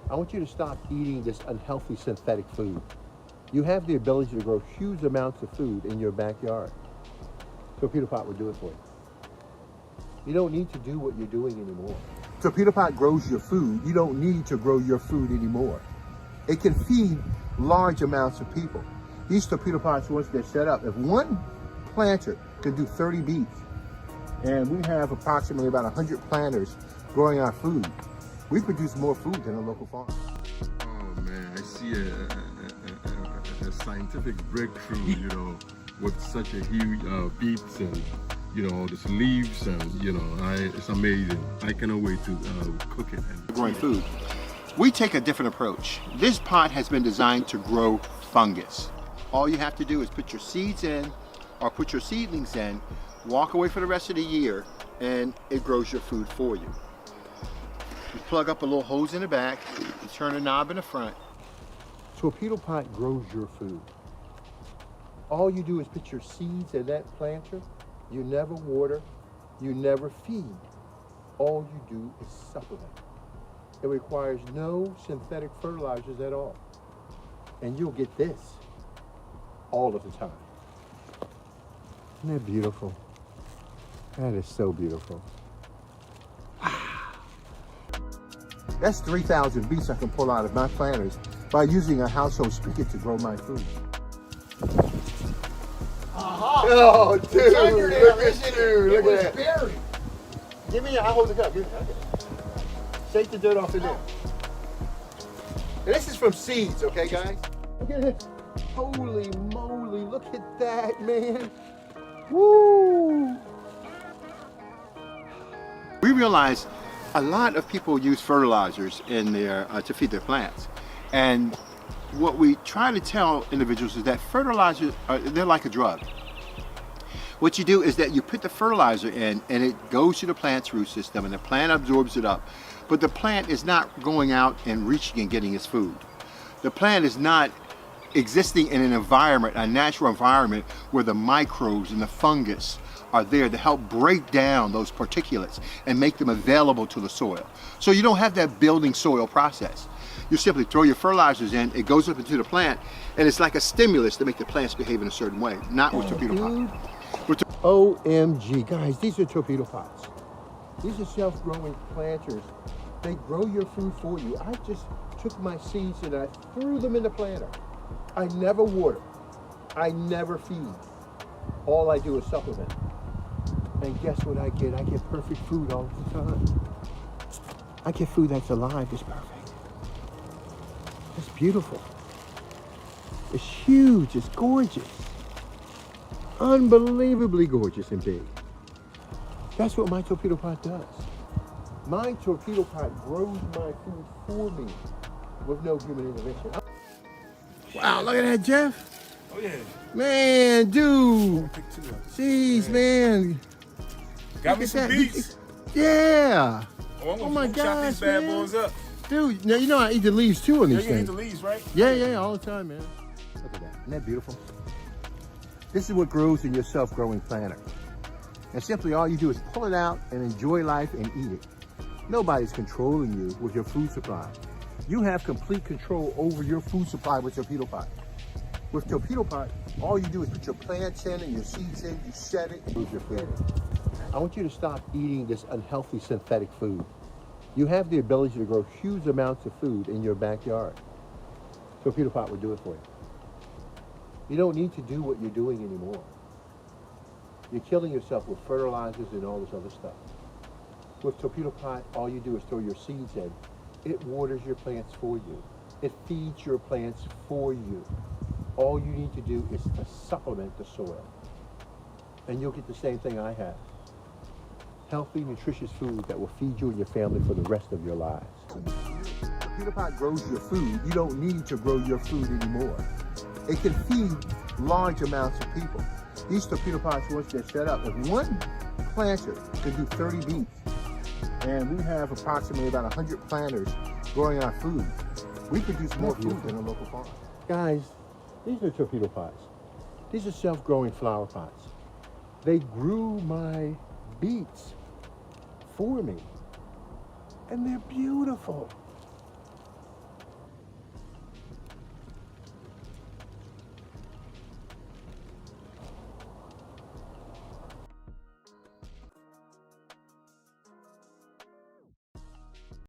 I want you to stop eating this unhealthy synthetic food. You have the ability to grow huge amounts of food in your backyard. Torpedo Pot will do it for you. You don't need to do what you're doing anymore. Torpedo Pot grows your food. You don't need to grow your food anymore. It can feed large amounts of people. These torpedo pots, once they're set up, if one planter can do 30 beets, and we have approximately about 100 planters growing our food, we produce more food than a local farm. Oh man, I see a scientific breakthrough, you know, with such a huge beets and, you know, all these leaves and, you know, it's amazing. I cannot wait to cook it. And Growing food. We take a different approach. This pot has been designed to grow fungus. All you have to do is put your seeds in or put your seedlings in, walk away for the rest of the year, and it grows your food for you. You plug up a little hose in the back, you turn a knob in the front. Torpedo Pot grows your food. All you do is put your seeds in that planter. You never water, you never feed. All you do is supplement. It requires no synthetic fertilizers at all. And you'll get this all of the time. Isn't that beautiful? That is so beautiful. That's 3,000 beets I can pull out of my planters by using a household spigot to grow my food. Oh, dude, look at you, look at that. Buried. Give me, I'll hold the cup. Give me, okay. Shake the dirt off in there. And this is from seeds, okay, guys? Look at this. Holy moly, look at that, man. Woo! We realize a lot of people use fertilizers in their to feed their plants. And what we try to tell individuals is that fertilizers, they're like a drug. What you do is that you put the fertilizer in and it goes to the plant's root system and the plant absorbs it up. But the plant is not going out and reaching and getting its food. The plant is not existing in an environment, a natural environment, where the microbes and the fungus are there to help break down those particulates and make them available to the soil. So you don't have that building soil process. You simply throw your fertilizers in, it goes up into the plant, and it's like a stimulus to make the plants behave in a certain way, not with torpedo pot. OMG, guys, these are torpedo pots. These are self-growing planters. They grow your food for you. I just took my seeds and I threw them in the planter. I never water. I never feed. All I do is supplement. And guess what I get? I get perfect food all the time. I get food that's alive, it's perfect. It's beautiful. It's huge, it's gorgeous. Unbelievably gorgeous and big. That's what my torpedo pot does. My torpedo pot grows my food for me with no human intervention. Wow, look at that, Jeff. Oh yeah. Man, dude. Jeez, man. Got me Look some at that. beets. Yeah. Oh my chop gosh, these bad man. boys up. Dude, now you know I eat the leaves too on Yeah, these you eat things. the leaves, right? Yeah, all the time, man. Look at that. Isn't that beautiful? This is what grows in your self-growing planter. And simply all you do is pull it out and enjoy life and eat it. Nobody's controlling you with your food supply. You have complete control over your food supply with Torpedo Pot. With Torpedo Pot, all you do is put your plants in and your seeds in, you set it, move your food. I want you to stop eating this unhealthy synthetic food. You have the ability to grow huge amounts of food in your backyard. Torpedo Pot will do it for you. You don't need to do what you're doing anymore. You're killing yourself with fertilizers and all this other stuff. With Torpedo Pot, all you do is throw your seeds in. It waters your plants for you. It feeds your plants for you. All you need to do is to supplement the soil. And you'll get the same thing I have. Healthy, nutritious food that will feed you and your family for the rest of your lives. Torpedo Pot grows your food. You don't need to grow your food anymore. It can feed large amounts of people. These torpedo pots, once they're set up, if one planter can do 30 beets, and we have approximately about 100 planters growing our food, we produce more food than a local farm. Guys, these are torpedo pots. These are self-growing flower pots. They grew my beets for me, and they're beautiful.